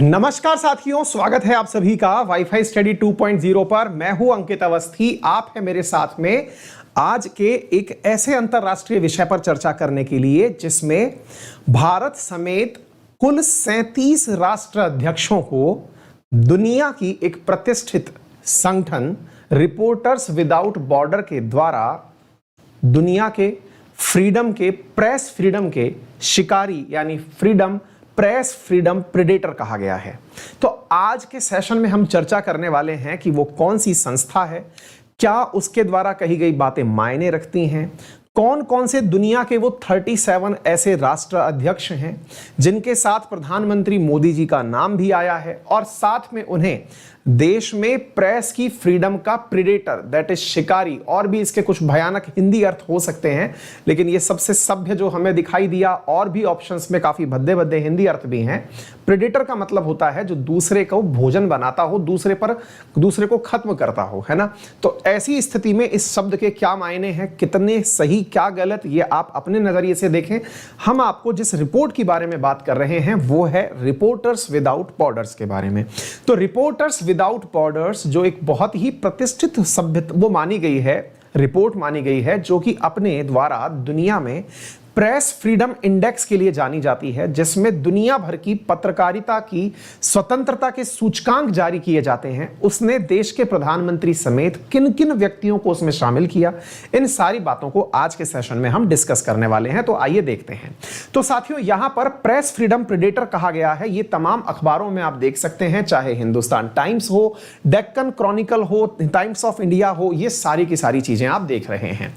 नमस्कार साथियों, स्वागत है आप सभी का वाईफाई स्टडी 2.0 पर। मैं हूं अंकित अवस्थी, आप है मेरे साथ में आज के एक ऐसे अंतरराष्ट्रीय विषय पर चर्चा करने के लिए जिसमें भारत समेत कुल 37 राष्ट्र अध्यक्षों को दुनिया की एक प्रतिष्ठित संगठन रिपोर्टर्स विदाउट बॉर्डर के द्वारा दुनिया के फ्रीडम के, प्रेस फ्रीडम के शिकारी यानी प्रेस फ्रीडम प्रेडेटर कहा गया है। तो आज के सेशन में हम चर्चा करने वाले हैं कि वो कौन सी संस्था है, क्या उसके द्वारा कही गई बातें मायने रखती हैं, कौन कौन से दुनिया के वो 37 ऐसे राष्ट्र अध्यक्ष हैं जिनके साथ प्रधानमंत्री मोदी जी का नाम भी आया है और साथ में उन्हें देश में प्रेस की फ्रीडम का प्रेडेटर दैट इज शिकारी, और भी इसके कुछ भयानक हिंदी अर्थ हो सकते हैं, लेकिन ये सबसे सभ्य जो हमें दिखाई दिया, और भी ऑप्शंस में काफी भद्दे भद्दे हिंदी अर्थ भी हैं। प्रेडेटर का मतलब होता है जो दूसरे को भोजन बनाता हो, दूसरे को खत्म करता हो, है ना। तो ऐसी स्थिति में इस शब्द के क्या मायने हैं, कितने सही क्या गलत, ये आप अपने नजरिए से देखें। हम आपको जिस रिपोर्ट के बारे में बात कर रहे हैं वो है रिपोर्टर्स विदाउट बॉर्डर्स के बारे में। तो रिपोर्टर्स विदाउट बॉर्डर्स जो एक बहुत ही प्रतिष्ठित वो मानी गई है, रिपोर्ट मानी गई है, जो कि अपने द्वारा दुनिया में प्रेस फ्रीडम इंडेक्स के लिए जानी जाती है, जिसमें दुनिया भर की पत्रकारिता की स्वतंत्रता के सूचकांक जारी किए जाते हैं। उसने देश के प्रधानमंत्री समेत किन किन व्यक्तियों को उसमें शामिल किया, इन सारी बातों को आज के सेशन में हम डिस्कस करने वाले हैं। तो आइए देखते हैं। तो साथियों, यहां पर प्रेस फ्रीडम प्रेडेटर कहा गया है, ये तमाम अखबारों में आप देख सकते हैं, चाहे हिंदुस्तान टाइम्स हो, डेक्कन क्रॉनिकल हो, टाइम्स ऑफ इंडिया हो, ये सारी की सारी चीजें आप देख रहे हैं।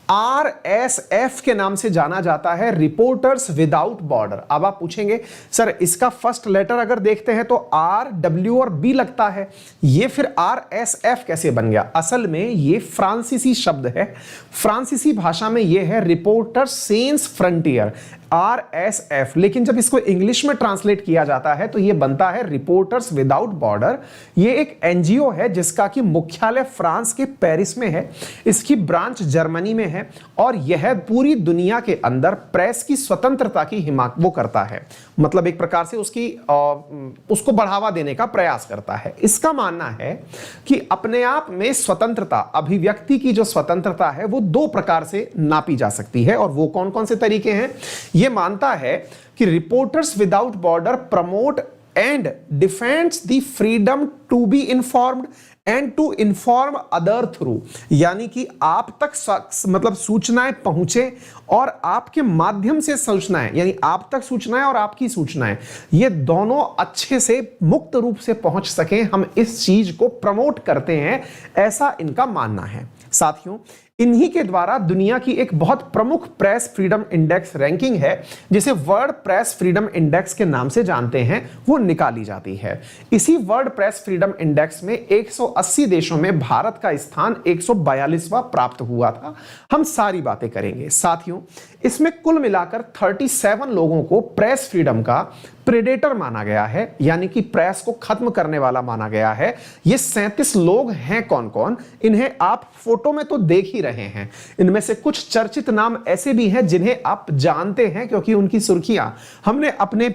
RSF के नाम से जाना जाता है, रिपोर्टर्स विदाउट बॉर्डर। अब आप पूछेंगे सर इसका फर्स्ट लेटर अगर देखते हैं तो R, W और B लगता है, ये फिर RSF कैसे बन गया? असल में ये फ्रांसीसी शब्द है, फ्रांसीसी भाषा में ये है रिपोर्टर्स सेंस फ्रंटियर, RSF। लेकिन जब इसको इंग्लिश में ट्रांसलेट किया जाता है तो ये बनता है रिपोर्टर्स विदाउट बॉर्डर। ये एक NGO है जिसका कि मुख्यालय फ्रांस के पेरिस में है, इसकी ब्रांच जर्मनी में है, और यह पूरी दुनिया के अंदर प्रेस की स्वतंत्रता की हिमायत वो करता है, मतलब एक प्रकार से उसको बढ़ावा देने का प्रयास करता है। इसका मानना है कि अपने आप में स्वतंत्रता, अभिव्यक्ति की जो स्वतंत्रता है वो दो प्रकार से नापी जा सकती है, और वो कौन कौन से तरीके हैं? ये मानता है कि reporters without border promote and defends the freedom to be informed and to inform other through, यानी कि आप तक मतलब सूचनाएं पहुंचे और आपके माध्यम से सूचनाएं, यानी आप तक सूचनाएं और आपकी सूचनाएं, ये दोनों अच्छे से मुक्त रूप से पहुंच सकें, हम इस चीज को प्रमोट करते हैं, ऐसा इनका मानना है। साथियों, इन्हीं के द्वारा दुनिया की एक बहुत प्रमुख प्रेस फ्रीडम इंडेक्स रैंकिंग है, जिसे वर्ल्ड प्रेस फ्रीडम इंडेक्स के नाम से जानते हैं, वो निकाली जाती है। इसी वर्ल्ड प्रेस फ्रीडम इंडेक्स में 180 देशों में भारत का स्थान 142वां प्राप्त हुआ था। हम सारी बातें करेंगे। साथियों, इसमें कुल मिलाकर 37 लोगों को प्रेस फ्रीडम का प्रेडेटर माना गया है, यानी कि प्रेस को खत्म करने वाला माना गया है। ये 37 लोग हैं कौन कौन, इन्हें आप फोटो में तो देख ही रहे हैं। इनमें से कुछ चर्चित नाम ऐसे भी हैं जिन्हें आप जानते हैं, क्योंकि उनकी सुर्खियां हमने अपने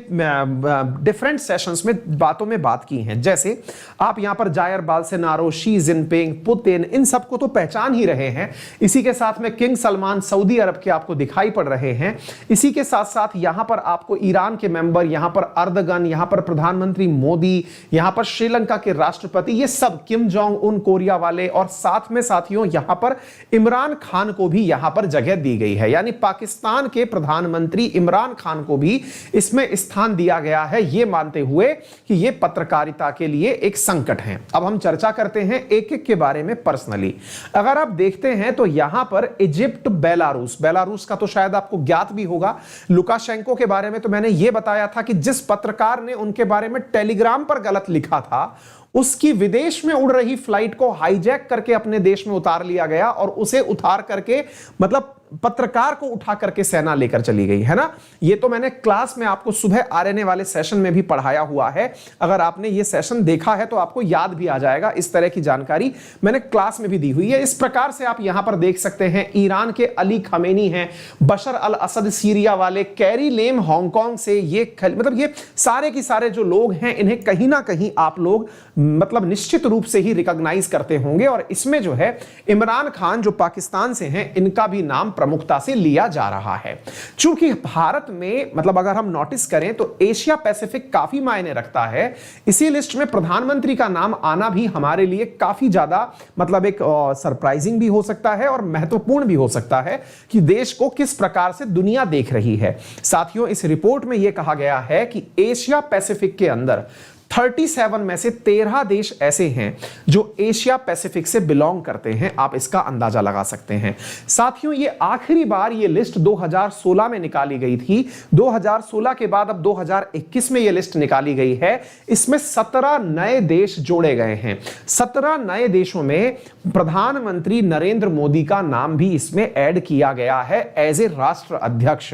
डिफरेंट सेशंस में बातों में बात की हैं। जैसे आप यहां पर Jair Bolsonaro, Xi Jinping, Putin, इन सबको तो पहचान ही रहे हैं। इसी के साथ में किंग सलमान सऊदी अरब के आपको दिखाई पड़ रहे हैं। इसी के साथ साथ यहां पर आपको ईरान के मेंबर, यहां पर अर्दगन, यहां पर प्रधानमंत्री मोदी, यहां पर श्रीलंका के राष्ट्रपति, ये सब किम जोंग उन कोरिया वाले, और साथ में साथियों यहां पर इमरान खान को भी यहां पर जगह दी गई है, यानी पाकिस्तान के प्रधानमंत्री इमरान खान को भी इसमें स्थान दिया गया है, यह मानते हुए कि यह पत्रकारिता के लिए एक संकट है। अब हम चर्चा करते हैं एक एक के बारे में पर्सनली। अगर आप देखते हैं तो यहां पर इजिप्ट, बेलारूस का तो शायद आपको ज्ञात भी होगा। लुकाशेंको के बारे में तो मैंने यह बताया था कि जिस पत्रकार ने उनके बारे में टेलीग्राम पर गलत लिखा था, उसकी विदेश में उड़ रही फ्लाइट को हाईजैक करके अपने देश में उतार लिया गया, और उसे उतार करके मतलब पत्रकार को उठा करके सेना लेकर चली गई है ना। ये तो मैंने क्लास में आपको सुबह आरएनए वाले सेशन में भी पढ़ाया हुआ है। अगर आपने ये सेशन देखा है तो आपको याद भी आ जाएगा। इस तरह की जानकारी मैंने क्लास में भी दी हुई है। इस प्रकार से आप यहां पर देख सकते हैं, ईरान के अली खमेनी हैं, बशर अल असद सीरिया वाले, कैरी लेम हांगकांग से, ये मतलब ये सारे के सारे जो लोग हैं, इन्हें कहीं ना कहीं आप लोग मतलब निश्चित रूप से ही रिकॉग्नाइज करते होंगे। और इसमें जो है इमरान खान जो पाकिस्तान से हैं, इनका भी नाम प्रमुखता से लिया जा रहा है। चूंकि भारत में मतलब अगर हम नोटिस करें तो एशिया पैसिफिक काफी मायने रखता है, इसी लिस्ट में प्रधानमंत्री का नाम आना भी हमारे लिए काफी ज्यादा मतलब एक सरप्राइजिंग भी हो सकता है और महत्वपूर्ण भी हो सकता है कि देश को किस प्रकार से दुनिया देख रही है। साथियों, इस रिपोर्ट में यह कहा गया है कि एशिया पैसिफिक के अंदर 37 में से 13 देश ऐसे हैं जो एशिया पैसिफिक से बिलोंग करते हैं। आप इसका अंदाजा लगा सकते हैं। साथियों, ये आखिरी बार ये लिस्ट 2016 में निकाली गई थी। 2016 के बाद अब 2021 में ये लिस्ट निकाली गई है। इसमें 17 नए देश जोड़े गए हैं। 17 नए देशों में प्रधानमंत्री नरेंद्र मोदी का नाम भी इसमें ऐड किया गया है एज ए राष्ट्र अध्यक्ष।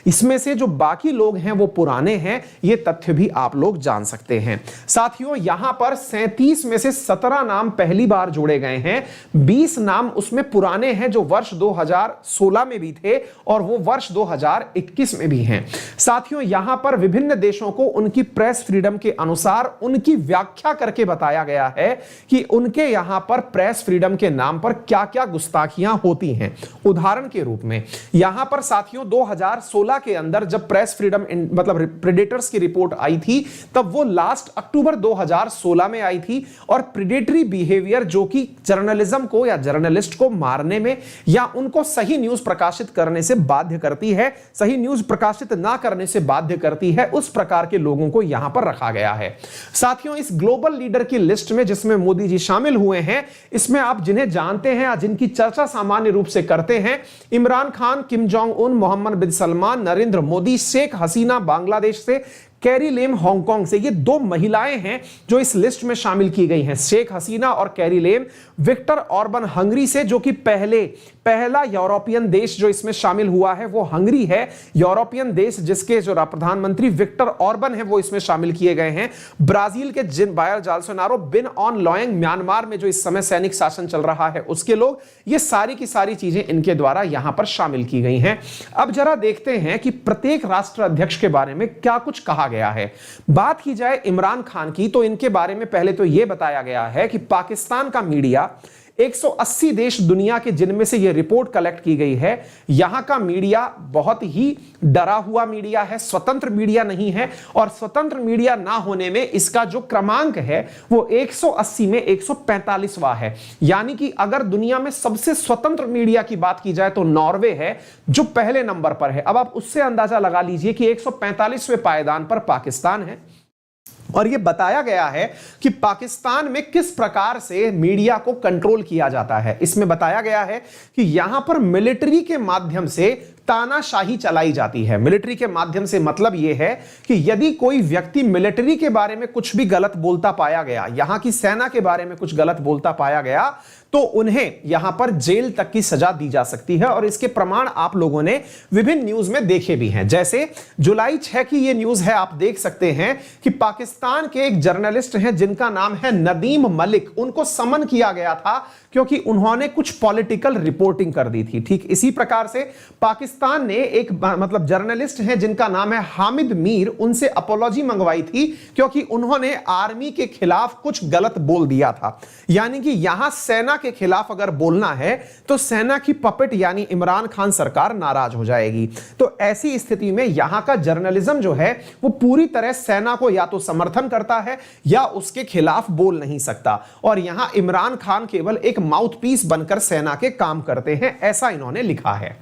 इसमें से जो बाकी लोग हैं वो पुराने हैं, ये तथ्य भी आप लोग जान सकते हैं। साथियों, यहां पर 37 में से 17 नाम पहली बार जोड़े गए हैं। 20 नाम उसमें पुराने हैं जो वर्ष 2016 में भी थे और वो वर्ष 2021 में भी हैं। साथियों, यहां पर विभिन्न देशों को उनकी प्रेस फ्रीडम के अनुसार उनकी व्याख्या करके बताया गया है कि उनके यहां पर प्रेस फ्रीडम के नाम पर क्या-क्या गुस्ताखियां होती हैं। उदाहरण के रूप में यहां पर साथियों 2016 के अंदर जब प्रेस फ्रीडम मतलब प्रेडेटर्स की रिपोर्ट आई थी, तब वो लास्ट अक्टूबर 2016 में आई थी और प्रेडेटरी बिहेवियर जो कि जर्नलिज्म को या जर्नलिस्ट को मारने में या उनको सही न्यूज प्रकाशित करने से बाध्य करती है, सही न्यूज प्रकाशित ना करने से बाध्य करती है, उस प्रकार के लोगों को यहां पर रखा गया है। साथियों, इस ग्लोबल लीडर की लिस्ट में जिसमें मोदी जी शामिल हुए हैं, इसमें आप जिन्हें जानते हैं या जिनकी चर्चा सामान्य रूप से करते हैं, Imran Khan, Kim Jong Un, Mohammad बिन सलमान, नरेंद्र मोदी, शेख हसीना बांग्लादेश से, कैरी लेम हांगकांग से। ये 2 महिलाएं हैं जो इस लिस्ट में शामिल की गई हैं, शेख हसीना और कैरी लेम। विक्टर ऑर्बन हंगरी से, जो कि पहला यूरोपियन देश जो इसमें शामिल हुआ है वो हंगरी है। यूरोपियन देश जिसके जो प्रधानमंत्री विक्टर ऑर्बन है वो इसमें शामिल किए गए हैं। ब्राजील के जिन बायर जाल्सोनारो, बिन ऑन लॉयंग, म्यांमार में जो इस समय सैनिक शासन चल रहा है उसके लोग, ये सारी की सारी चीजें इनके द्वारा यहां पर शामिल की गई हैं। अब जरा देखते हैं कि प्रत्येक राष्ट्र अध्यक्ष के बारे में क्या कुछ कहा गया है। बात की जाए इमरान खान की तो इनके बारे में पहले तो यह बताया गया है कि पाकिस्तान का मीडिया 180 देश दुनिया के जिनमें से यह रिपोर्ट कलेक्ट की गई है, यहां का मीडिया बहुत ही डरा हुआ मीडिया है, स्वतंत्र मीडिया नहीं है। और स्वतंत्र मीडिया ना होने में इसका जो क्रमांक है वो 180 में 145वां है। यानी कि अगर दुनिया में सबसे स्वतंत्र मीडिया की बात की जाए तो नॉर्वे है जो पहले नंबर पर है। अब आप उससे अंदाजा लगा लीजिए कि 145वें पायदान पर पाकिस्तान है। और यह बताया गया है कि पाकिस्तान में किस प्रकार से मीडिया को कंट्रोल किया जाता है। इसमें बताया गया है कि यहां पर मिलिट्री के माध्यम से तानाशाही चलाई जाती है। मिलिट्री के माध्यम से मतलब यह है कि यदि कोई व्यक्ति मिलिट्री के बारे में कुछ भी गलत बोलता पाया गया, यहां की सेना के बारे में कुछ गलत बोलता पाया गया, तो उन्हें यहां पर जेल तक की सजा दी जा सकती है। और इसके प्रमाण आप लोगों ने विभिन्न न्यूज में देखे भी हैं। जैसे जुलाई 6 की यह न्यूज है, आप देख सकते हैं कि पाकिस्तान के एक जर्नलिस्ट हैं जिनका नाम है नदीम मलिक, उनको समन किया गया था क्योंकि उन्होंने कुछ पॉलिटिकल रिपोर्टिंग कर दी थी। ठीक इसी प्रकार से पाकिस्तान ने एक मतलब जर्नलिस्ट हैं जिनका नाम है हामिद मीर, उनसे अपॉलॉजी मंगवाई थी क्योंकि उन्होंने आर्मी के खिलाफ कुछ गलत बोल दिया था। यानी कि यहां सेना के खिलाफ अगर बोलना है तो सेना की पपेट यानी इमरान खान सरकार नाराज हो जाएगी। तो ऐसी स्थिति में यहां का जर्नलिज्म जो है वो पूरी तरह सेना को या तो समर्थन करता है या उसके खिलाफ बोल नहीं सकता। और यहां इमरान खान केवल एक माउथपीस बनकर सेना के काम करते हैं, ऐसा इन्होंने लिखा है।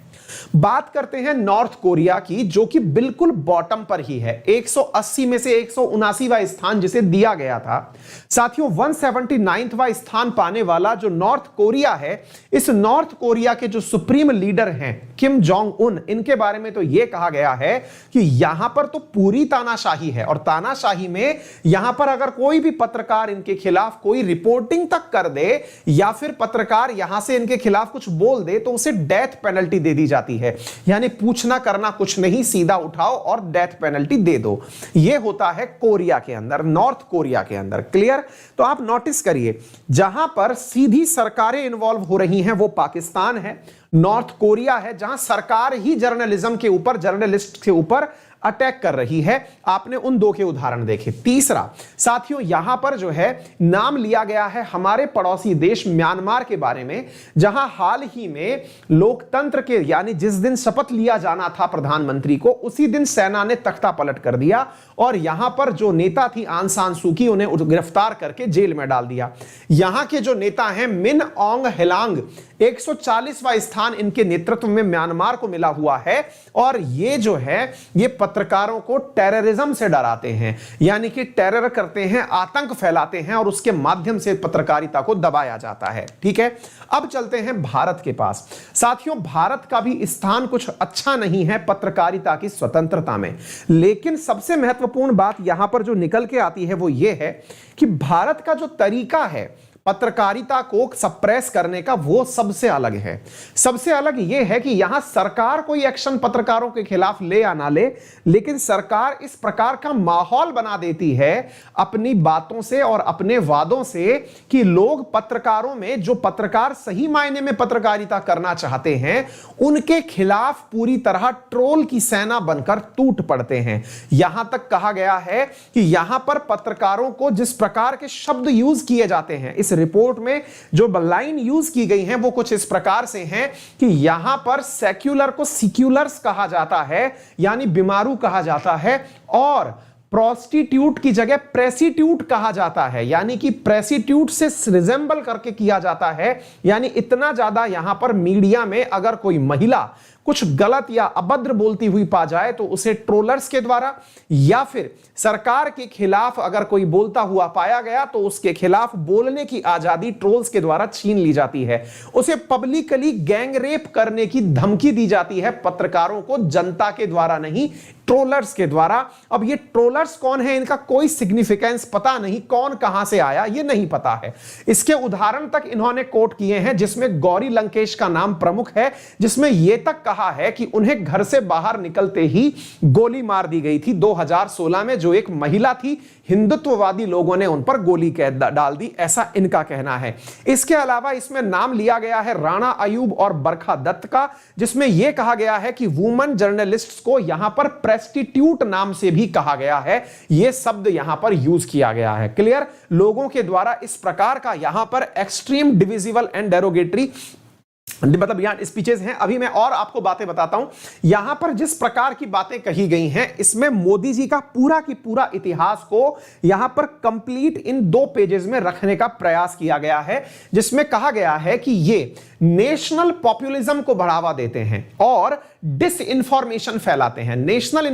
बात करते हैं नॉर्थ कोरिया की, जो कि बिल्कुल बॉटम पर ही है। 180 में से 179वां स्थान जिसे दिया गया था। साथियों, 179वां स्थान पाने वाला जो नॉर्थ कोरिया है, इस नॉर्थ कोरिया के जो सुप्रीम लीडर हैं किम जोंग उन, इनके बारे में तो यह कहा गया है कि यहां पर तो पूरी तानाशाही है। और तानाशाही में यहां पर अगर कोई भी पत्रकार इनके खिलाफ कोई रिपोर्टिंग तक कर दे या फिर पत्रकार यहां से इनके खिलाफ कुछ बोल दे तो उसे डेथ पेनल्टी दे दी जाती जाती है, यानी पूछना करना कुछ नहीं, सीधा उठाओ और डेथ पेनल्टी दे दो। यह होता है कोरिया के अंदर, नॉर्थ कोरिया के अंदर। क्लियर? तो आप नोटिस करिए, जहां पर सीधी सरकारें इन्वॉल्व हो रही हैं वो पाकिस्तान है, नॉर्थ कोरिया है जहां सरकार ही जर्नलिज्म के ऊपर, जर्नलिस्ट के ऊपर अटैक कर रही है। आपने उन दो के उदाहरण देखे। तीसरा साथियों, यहां पर जो है नाम लिया गया है हमारे पड़ोसी देश म्यांमार के बारे में, जहां हाल ही में लोकतंत्र के, यानी जिस दिन शपथ लिया जाना था प्रधानमंत्री को, उसी दिन सेना ने तख्ता पलट कर दिया और यहां पर जो नेता थी आंग सान सू की, उन्हें गिरफ्तार करके जेल में डाल दिया। यहां के जो नेता हैं मिन ऑन्ग हेलांग, 140वां स्थान इनके नेतृत्व में म्यांमार को मिला हुआ है और ये जो है ये पत्रकारों को टेररिज्म से डराते हैं, यानी कि टेरर करते हैं, आतंक फैलाते हैं और उसके माध्यम से पत्रकारिता को दबाया जाता है। ठीक है, अब चलते हैं भारत के पास। साथियों, भारत का भी स्थान कुछ अच्छा नहीं है पत्रकारिता की स्वतंत्रता में, लेकिन सबसे महत्वपूर्ण बात यहां पर जो निकल के आती है वो ये है कि भारत का जो तरीका है पत्रकारिता को सप्रेस करने का, वो सबसे अलग है। सबसे अलग यह है कि यहां सरकार कोई एक्शन पत्रकारों के खिलाफ ले या ना ले, लेकिन सरकार इस प्रकार का माहौल बना देती है अपनी बातों से और अपने वादों से कि लोग पत्रकारों में, जो पत्रकार सही मायने में पत्रकारिता करना चाहते हैं, उनके खिलाफ पूरी तरह ट्रोल की सेना बनकर टूट पड़ते हैं। यहां तक कहा गया है कि यहां पर पत्रकारों को जिस प्रकार के शब्द यूज किए जाते हैं, इस रिपोर्ट में जो लाइन यूज की गई हैं वो कुछ इस प्रकार से हैं कि यहां पर सेक्युलर को सिक्युलर्स कहा जाता है, यानी बीमारू कहा जाता है, और प्रोस्टिट्यूट की जगह प्रेसिट्यूट कहा जाता है, यानी कि प्रेसिट्यूट से रिजेंबल करके किया जाता है। यानी इतना ज्यादा यहां पर मीडिया में अगर कोई महिला कुछ गलत या अभद्र बोलती हुई पा जाए तो उसे ट्रोलर्स के द्वारा, या फिर सरकार के खिलाफ अगर कोई बोलता हुआ पाया गया तो उसके खिलाफ बोलने की आजादी ट्रोल्स के द्वारा छीन ली जाती है। उसे पब्लिकली गैंग रेप करने की धमकी दी जाती है पत्रकारों को, जनता के द्वारा नहीं, ट्रोलर्स के द्वारा। अब ये ट्रोलर्स कौन है, इनका कोई सिग्निफिकेंस पता नहीं, कौन कहां से आया ये नहीं पता है। इसके उदाहरण तक इन्होंने कोट किए हैं, जिसमें गौरी लंकेश का नाम प्रमुख है, जिसमें यह तक कहा है कि उन्हें घर से बाहर निकलते ही गोली मार दी गई थी 2016 में। जो एक महिला थी, हिंदुत्ववादी लोगों ने उन पर गोली डाल दी, ऐसा इनका कहना है। इसके अलावा इसमें नाम लिया गया है राणा अयूब और बरखा दत्त का, जिसमें यह कहा गया है कि वुमेन जर्नलिस्ट्स को यहां पर प्रेस्टिट्यूट नाम से भी कहा गया है। यह शब्द यहां पर यूज किया गया है। क्लियर? लोगों के द्वारा इस प्रकार का यहां पर एक्सट्रीम डिविजिबल एंड डेरोगेटरी मतलब यहां स्पीचेस हैं। अभी मैं और आपको बातें बताता हूं। यहां पर जिस प्रकार की बातें कही गई हैं, इसमें मोदी जी का पूरा की पूरा इतिहास को यहां पर कंप्लीट इन 2 पेजेस में रखने का प्रयास किया गया है, जिसमें कहा गया है कि ये नेशनल पॉपुलिज्म को बढ़ावा देते हैं और डिस इंफॉर्मेशन फैलाते हैं। नेशनल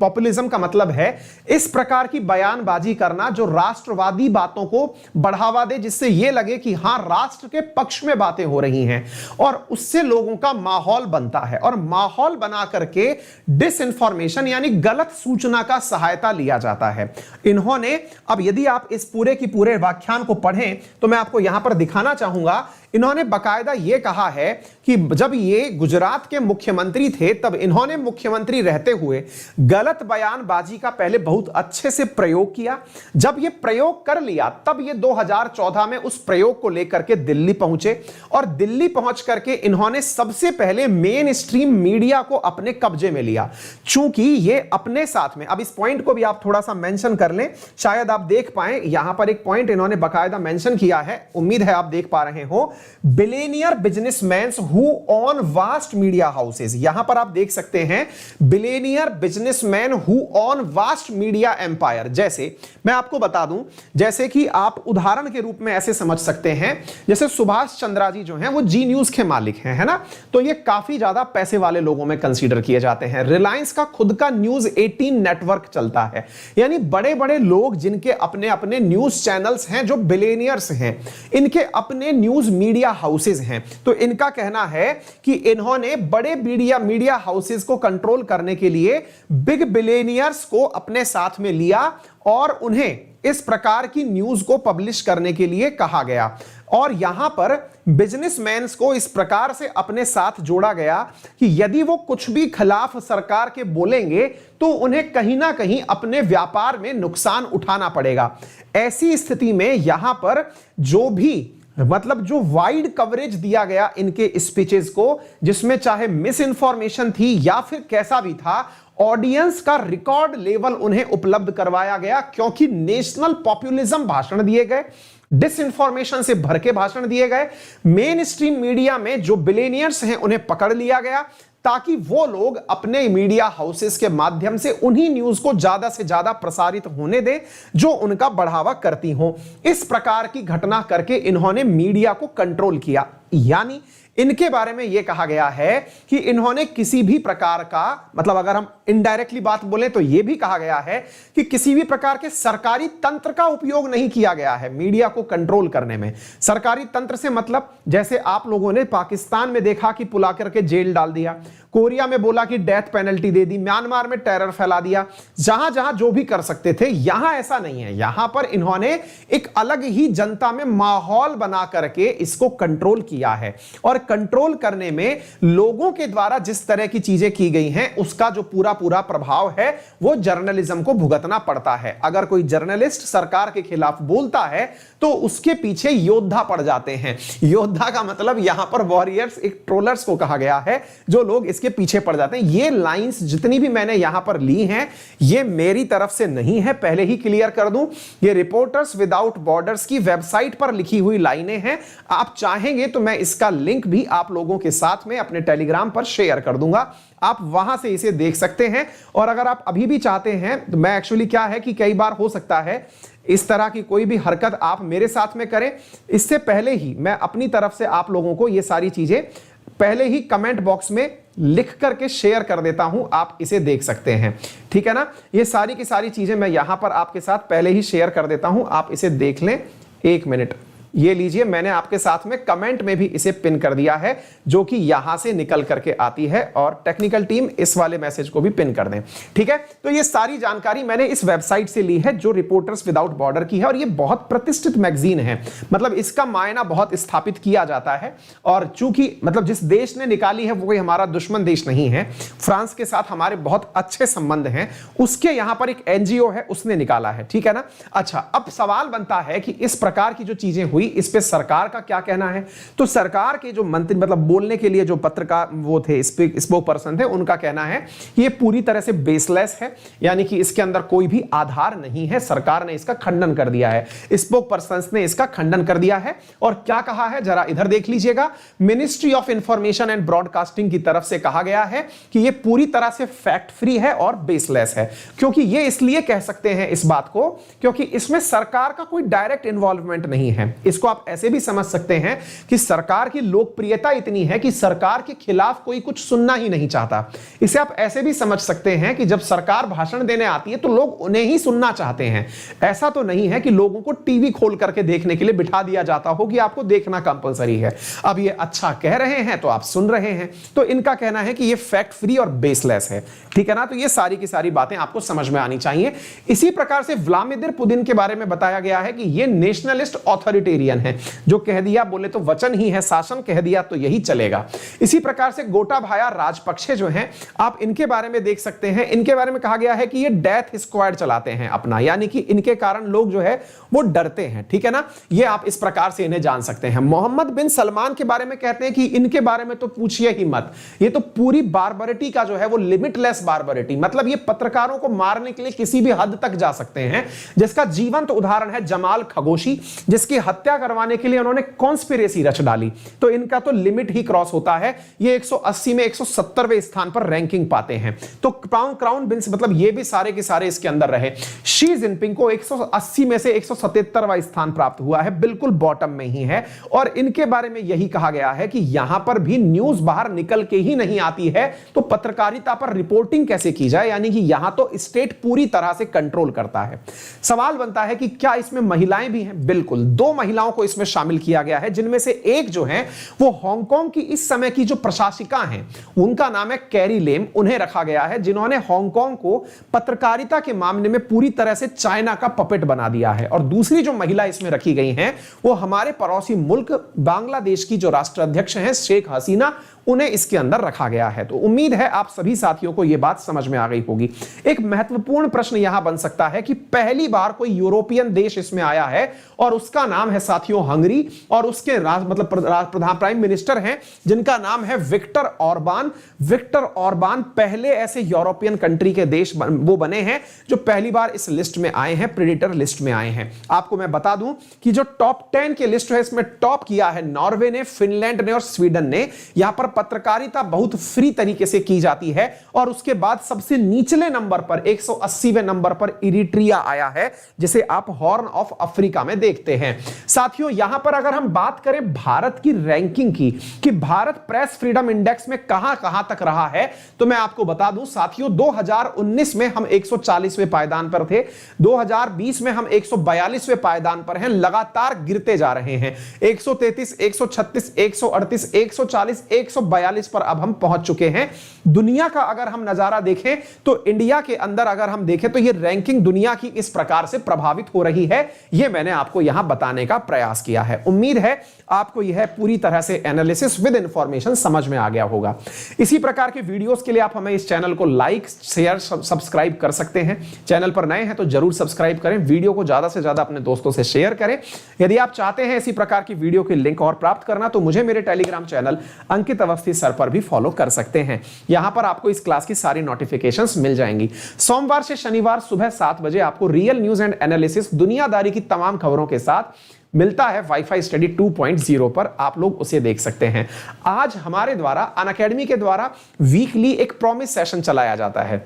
पॉपुलिज्म का मतलब है इस प्रकार की बयानबाजी करना जो राष्ट्रवादी बातों को बढ़ावा दे, जिससे यह लगे कि हां राष्ट्र के पक्ष में बातें हो रही हैं, और उससे लोगों का माहौल बनता है, और माहौल बना करके डिस इंफॉर्मेशन यानी गलत सूचना का सहायता लिया जाता है। इन्होंने, अब यदि आप इस पूरे की पूरे व्याख्यान को पढ़ें तो मैं आपको यहां पर दिखाना चाहूंगा, इन्होंने बकायदा यह कहा है कि जब ये गुजरात के मुख्यमंत्री थे तब इन्होंने मुख्यमंत्री रहते हुए गलत बयानबाजी का पहले बहुत अच्छे से प्रयोग किया। जब ये प्रयोग कर लिया तब ये 2014 में उस प्रयोग को लेकर के दिल्ली पहुंचे, और दिल्ली पहुंच करके इन्होंने सबसे पहले मेन स्ट्रीम मीडिया को अपने कब्जे में लिया। चूंकि ये अपने साथ में, अब इस पॉइंट को भी आप थोड़ा सा मेंशन कर लें, शायद आप देख पाए, यहां पर एक पॉइंट इन्होंने बकायदा मेंशन किया है, उम्मीद है आप देख पा रहे हो, billionaire businessman who own vast media houses. यहां पर आप देख सकते हैं billionaire businessman who own vast media empire. जैसे मैं आपको बता दूं, जैसे कि आप उदाहरण के रूप में ऐसे समझ सकते हैं, जैसे सुभाष चंद्रा जी जो हैं वो जी न्यूज के मालिक हैं, है ना, तो ये काफी ज्यादा पैसे वाले लोगों में कंसीडर किए जाते हैं। रिलायंस का खुद का न्यूज 18 नेटवर्क चलता है, यानी बड़े बड़े लोग जिनके अपने अपने न्यूज चैनल्स हैं, जो बिलियनियर्स हैं, इनके अपने न्यूज मीडिया हाउसेज हैं। तो इनका कहना है कि इन्होंने बड़े मीडिया हाउसेस को कंट्रोल करने के लिए बिग बिलियनियर्स को अपने साथ में लिया और उन्हें इस प्रकार की न्यूज को पब्लिश करने के लिए कहा गया। और यहां पर बिजनेसमैन को इस प्रकार से अपने साथ जोड़ा गया कि यदि वो कुछ भी खिलाफ सरकार के बोलेंगे तो उन्हें कहीं ना कहीं अपने व्यापार में नुकसान उठाना पड़ेगा। ऐसी स्थिति में यहां पर जो वाइड कवरेज दिया गया इनके स्पीचेस को, जिसमें चाहे मिस इंफॉर्मेशन थी या फिर कैसा भी था, ऑडियंस का रिकॉर्ड लेवल उन्हें उपलब्ध करवाया गया, क्योंकि नेशनल पॉपुलिज्म भाषण दिए गए, डिसइंफॉर्मेशन से भर के भाषण दिए गए, मेन स्ट्रीम मीडिया में जो बिलियनियर्स हैं उन्हें पकड़ लिया गया ताकि वो लोग अपने मीडिया हाउसेस के माध्यम से उन्हीं न्यूज को ज्यादा से ज्यादा प्रसारित होने दे जो उनका बढ़ावा करती हो। इस प्रकार की घटना करके इन्होंने मीडिया को कंट्रोल किया। यानी इनके बारे में यह कहा गया है कि इन्होंने किसी भी प्रकार का, मतलब अगर हम इनडायरेक्टली बात बोले तो यह भी कहा गया है कि किसी भी प्रकार के सरकारी तंत्र का उपयोग नहीं किया गया है मीडिया को कंट्रोल करने में। सरकारी तंत्र से मतलब जैसे आप लोगों ने पाकिस्तान में देखा कि पुला करके जेल डाल दिया, कोरिया में बोला कि डेथ पेनल्टी दे दी, म्यांमार में टेरर फैला दिया, जहां जहां जो भी कर सकते थे। यहां ऐसा नहीं है, यहां पर इन्होंने एक अलग ही जनता में माहौल बना करके इसको कंट्रोल किया है। और कंट्रोल करने में लोगों के द्वारा जिस तरह की चीजें की गई हैं उसका जो पूरा प्रभाव है वो जर्नलिज्म को भुगतना पड़ता है। अगर कोई जर्नलिस्ट सरकार के खिलाफ बोलता है तो उसके पीछे योद्धा पड़ जाते हैं। योद्धा का मतलब यहां पर वॉरियर्स, एक ट्रोलर्स को कहा गया है, जो लोग इसके पीछे पड़ जाते हैं। ये लाइंस जितनी भी मैंने यहां पर ली हैं ये मेरी तरफ से नहीं है, पहले ही क्लियर कर दूं। ये रिपोर्टर्स विदाउट बॉर्डर्स की वेबसाइट पर लिखी हुई लाइनें हैं। आप चाहेंगे तो मैं इसका लिंक भी आप लोगों के साथ में अपने टेलीग्राम पर शेयर कर दूंगा, आप वहां से इसे देख सकते हैं। और अगर आप अभी भी चाहते हैं तो मैं एक्चुअली क्या है कि कई बार हो सकता है इस तरह की कोई भी हरकत आप मेरे साथ में करें, इससे पहले ही मैं अपनी तरफ से आप लोगों को ये सारी चीजें पहले ही कमेंट बॉक्स में लिख करके शेयर कर देता हूं, आप इसे देख सकते हैं। ठीक है ना, ये सारी की सारी चीजें मैं यहां पर आपके साथ पहले ही शेयर कर देता हूं, आप इसे देख लें। 1 मिनट, ये लीजिए, मैंने आपके साथ में कमेंट में भी इसे पिन कर दिया है जो कि यहां से निकल करके आती है, और टेक्निकल टीम इस वाले मैसेज को भी पिन कर दें। ठीक है, तो ये सारी जानकारी मैंने इस वेबसाइट से ली है जो रिपोर्टर्स विदाउट बॉर्डर की है, और ये बहुत प्रतिष्ठित मैगजीन है, मतलब इसका मायना बहुत स्थापित किया जाता है। और चूंकि मतलब जिस देश ने निकाली है वो कोई हमारा दुश्मन देश नहीं है, फ्रांस के साथ हमारे बहुत अच्छे संबंध हैं, उसके यहां पर एक एनजीओ है उसने निकाला है। ठीक है ना। अच्छा, अब सवाल बनता है कि इस प्रकार की जो चीजें हुई इस पे सरकार का क्या कहना है। तो सरकार के जो मंत्री, मतलब बोलने के लिए जो पत्रकार वो थे, स्पोक पर्सन थे, उनका कहना है कि ये पूरी तरह से बेसलेस है, यानी कि इसके अंदर कोई भी आधार नहीं है। सरकार ने इसका खंडन कर दिया है, स्पोक पर्सन ने इसका खंडन कर दिया है। और क्या कहा है जरा इधर देख लीजिएगा। Ministry of information and broadcasting की तरफ से कहा गया है कि ये पूरी तरह से फैक्ट फ्री है और बेसलेस है। क्योंकि ये इसलिए कह सकते हैं इस बात को क्योंकि इसमें सरकार का कोई डायरेक्ट इन्वॉल्वमेंट नहीं है। इसको आप ऐसे भी समझ सकते हैं कि सरकार की लोकप्रियता इतनी है कि सरकार के खिलाफ कोई कुछ सुनना ही नहीं चाहता। इसे आप ऐसे भी समझ सकते हैं कि जब सरकार भाषण देने आती है तो लोग उन्हें ही सुनना चाहते हैं। ऐसा तो नहीं है कि लोगों को टीवी खोल करके देखने के लिए बिठा दिया जाता हो कि आपको देखना कंपलसरी है। अब ये अच्छा कह रहे हैं तो आप सुन रहे हैं। तो इनका कहना है कि ये फैक्ट फ्री और बेसलेस है। ठीक है ना। तो ये सारी की सारी बातें आपको समझ में आनी चाहिए। इसी प्रकार से व्लादिमीर पुतिन के बारे में बताया गया है कि ये नेशनलिस्ट ऑथोरिटेरियन है, जो कह दिया बोले तो वचन ही है, शासन कह दिया तो यही चलेगा। इसी प्रकार से गोटाबाया राजपक्षे जो हैं, आप इनके बारे में देख सकते हैं। इनके बारे में कहा गया है कि ये डेथ स्क्वाड चलाते हैं अपना, यानी कि इनके कारण लोग जो है वो डरते हैं। ठीक है ना। ये आप इस प्रकार से इन्हें जान सकते हैं। मोहम्मद बिन सलमान के बारे में कहते हैं कि इनके बारे में तो पूछिए ही मत, ये तो पूरी बारबरिटी का जो है वो लिमिटलेस बारबरिटी, मतलब ये पत्रकारों को मारने के लिए किसी भी हद तक जा सकते हैं। जिसका जीवंत उदाहरण है जमाल खशोगी, जिसकी हत्या करवाने के लिए उन्होंने कॉन्स्पिरेसी रच डाली। तो इनका तो लिमिट ही क्रॉस होता है। ये 180 में 170वें स्थान पर रैंकिंग पाते हैं। तो क्राउन प्रिंस मतलब ये भी सारे के सारे इसके अंदर रहे। शी जिनपिंग को 180 में से 177वां स्थान प्राप्त हुआ है, बिल्कुल बॉटम में ही है। और इनके बारे में यही कहा गया है कि यहां पर भी न्यूज बाहर निकल के ही नहीं आती है, तो पत्रकारिता पर रिपोर्टिंग कैसे की जाए, यानी कि यहां तो स्टेट पूरी तरह से कंट्रोल करता है। सवाल बनता है कि क्या इसमें महिलाएं भी हैं? बिल्कुल, 2 महिलाएं महिलाओं को इसमें शामिल किया गया है, जिनमें से एक जो है वो हांगकांग की इस समय की जो प्रशासिका हैं, उनका नाम है कैरी लेम। उन्हें रखा गया है जिन्होंने हांगकांग को पत्रकारिता के मामले में पूरी तरह से चाइना का पपेट बना दिया है। और दूसरी जो महिला इसमें रखी गई हैं वो हमारे पड़ोसी मुल्क बांग्लादेश की जो राष्ट्राध्यक्ष हैं शेख हसीना, उन्हें इसके अंदर रखा गया है। तो उम्मीद है आप सभी साथियों को यह बात समझ में आ गई होगी। एक महत्वपूर्ण प्रश्न यहां बन सकता है कि पहली बार कोई यूरोपियन देश इसमें आया है और उसका नाम है साथियों हंगरी, और उसके प्रधान प्राइम मिनिस्टर हैं जिनका नाम है विक्टर ऑर्बान। विक्टर ऑर्बान पहले ऐसे यूरोपियन कंट्री के देश वो बने हैं जो पहली बार इस लिस्ट में आए हैं, प्रेडेटर लिस्ट में आए हैं। आपको मैं बता दूं कि जो टॉप 10 के लिस्ट है इसमें टॉप किया है नॉर्वे ने, फिनलैंड ने और स्वीडन ने। यहां पर पत्रकारिता बहुत फ्री तरीके से की जाती है। और उसके बाद सबसे निचले नंबर पर 180वें नंबर पर इरिट्रिया आया है, जिसे आप हॉर्न ऑफ अफ्रीका में देखते हैं। साथियों यहां पर अगर हम बात करें भारत की रैंकिंग की कि भारत प्रेस फ्रीडम इंडेक्स में कहां कहां तक रहा है, तो मैं आपको बता दूं साथियों 2019 में हम 140वें पायदान पर थे, 2020 में हम 142वें पायदान पर हैं, लगातार गिरते जा रहे हैं। 133, 136, 138, 140, 142 पर अब हम पहुंच चुके हैं। दुनिया का अगर हम नजारा देखें तो इंडिया के अंदर अगर हम देखें तो यह रैंकिंग दुनिया की इस प्रकार से प्रभावित हो रही है। यह मैंने आपको यहां बताने का प्रयास किया है। उम्मीद है आपको यह पूरी तरह से एनालिसिस विद इंफॉर्मेशन समझ में आ गया होगा। इसी प्रकार के वीडियोस के लिए आप हमें इस चैनल को लाइक, शेयर, सब्सक्राइब कर सकते हैं। चैनल पर नए हैं तो जरूर सब्सक्राइब करें, वीडियो को ज्यादा से ज्यादा अपने दोस्तों से शेयर करें। यदि आप चाहते हैं इसी प्रकार की वीडियो के लिंक और प्राप्त करना तो मुझे मेरे टेलीग्राम चैनल अंकित अवस्थी सर पर भी फॉलो कर सकते हैं। यहां पर आपको इस क्लास की सारी नोटिफिकेशंस मिल जाएंगी। सोमवार से शनिवार सुबह 7 बजे आपको रियल न्यूज एंड एनालिसिस दुनियादारी की तमाम खबरों के साथ मिलता है वाईफाई स्टडी 2.0 पर, आप लोग उसे देख सकते हैं। आज हमारे द्वारा अनअकैडमी के द्वारा वीकली एक प्रॉमिस सेशन चलाया जाता है।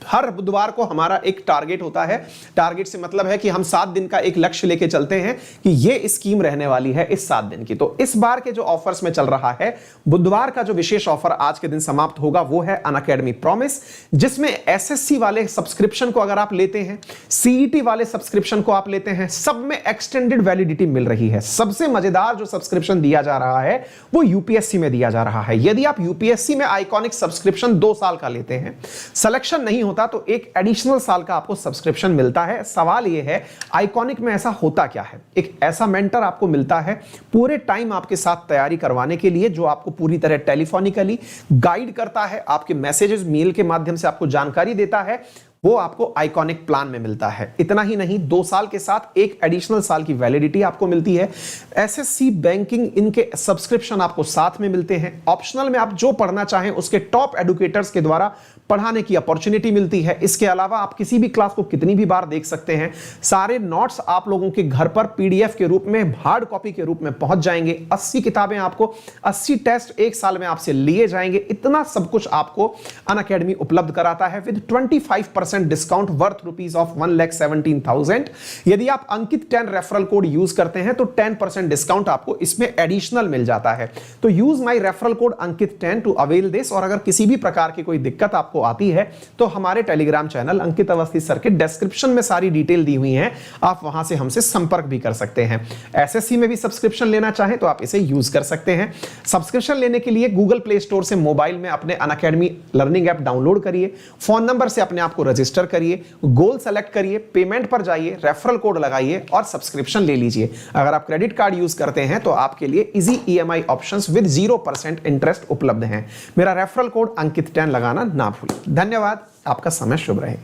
हर बुधवार को हमारा एक टारगेट होता है। टारगेट से मतलब है कि हम 7 दिन का एक लक्ष्य लेके चलते हैं कि ये स्कीम रहने वाली है इस 7 दिन की। तो इस बार के जो ऑफर्स में चल रहा है, बुधवार का जो विशेष ऑफर आज के दिन समाप्त होगा वो है अनअकैडमी प्रॉमिस, जिसमें एसएससी वाले सब्सक्रिप्शन को अगर आप लेते हैं, सीईटी वाले सब्सक्रिप्शन को आप लेते हैं, सब में एक्सटेंडेड वैलिडिटी मिल रही है। सबसे मजेदार जो सब्सक्रिप्शन दिया जा रहा है वो यूपीएससी में दिया जा रहा है। यदि आप यूपीएससी में आइकॉनिक सब्सक्रिप्शन 2 साल का लेते हैं, सिलेक्शन नहीं होता तो एक एडिशनल साल का आपको सब्सक्रिप्शन मिलता है। सवाल यह है आइकॉनिक में ऐसा होता क्या है? एक ऐसा मेंटर आपको मिलता है पूरे टाइम आपके साथ तैयारी करवाने के लिए, जो आपको पूरी तरह टेलीफोनिकली गाइड करता है, आपके मैसेजेस मेल के माध्यम से आपको जानकारी देता है। वो आपको आइकॉनिक प्लान में मिलता है। इतना ही नहीं, 2 साल के साथ एक एडिशनल साल की वैलिडिटी आपको मिलती है। एसएससी बैंकिंग इनके सब्सक्रिप्शन आपको साथ में मिलते हैं। ऑप्शनल में आप जो पढ़ना चाहें उसके टॉप एडुकेटर्स के द्वारा पढ़ाने की अपॉर्चुनिटी मिलती है। इसके अलावा आप किसी भी क्लास को कितनी भी बार देख सकते हैं। सारे नोट्स आप लोगों के घर पर पीडीएफ के रूप में, हार्ड कॉपी के रूप में पहुंच जाएंगे। 80 किताबें आपको, 80 टेस्ट 1 साल में आपसे लिए जाएंगे। इतना सब कुछ आपको अनअकैडमी उपलब्ध कराता है with 25% discount worth rupees of 1,17,000। यदि आप अंकित 10 रेफरल कोड यूज करते हैं तो 10% डिस्काउंट आपको इसमें एडिशनल मिल जाता है। तो use my referral code Ankit 10 to avail this. और अगर किसी भी प्रकार की कोई दिक्कत आपको आती है तो हमारे टेलीग्राम चैनल अंकित अवस्थी सर के डिस्क्रिप्शन में सारी डिटेल दी हुई है, आप वहां से हमसे संपर्क भी कर सकते हैं। एसएससी में भी सब्सक्रिप्शन लेना चाहें तो आप इसे यूज कर सकते हैं। सब्सक्रिप्शन लेने के लिए गूगल प्ले स्टोर से मोबाइल में अपने अनअकैडमी लर्निंग ऐप डाउनलोड करिए, फोन नंबर से अपने आप को रजिस्टर करिए, गोल सेलेक्ट करिए, पेमेंट पर जाइए, रेफरल कोड लगाइए और सब्सक्रिप्शन ले लीजिए। अगर आप क्रेडिट कार्ड यूज करते हैं तो आपके लिए easy EMI options with 0% interest उपलब्ध हैं। मेरा रेफरल कोड अंकित 10 लगाना ना भूलें। धन्यवाद, आपका समय शुभ रहे।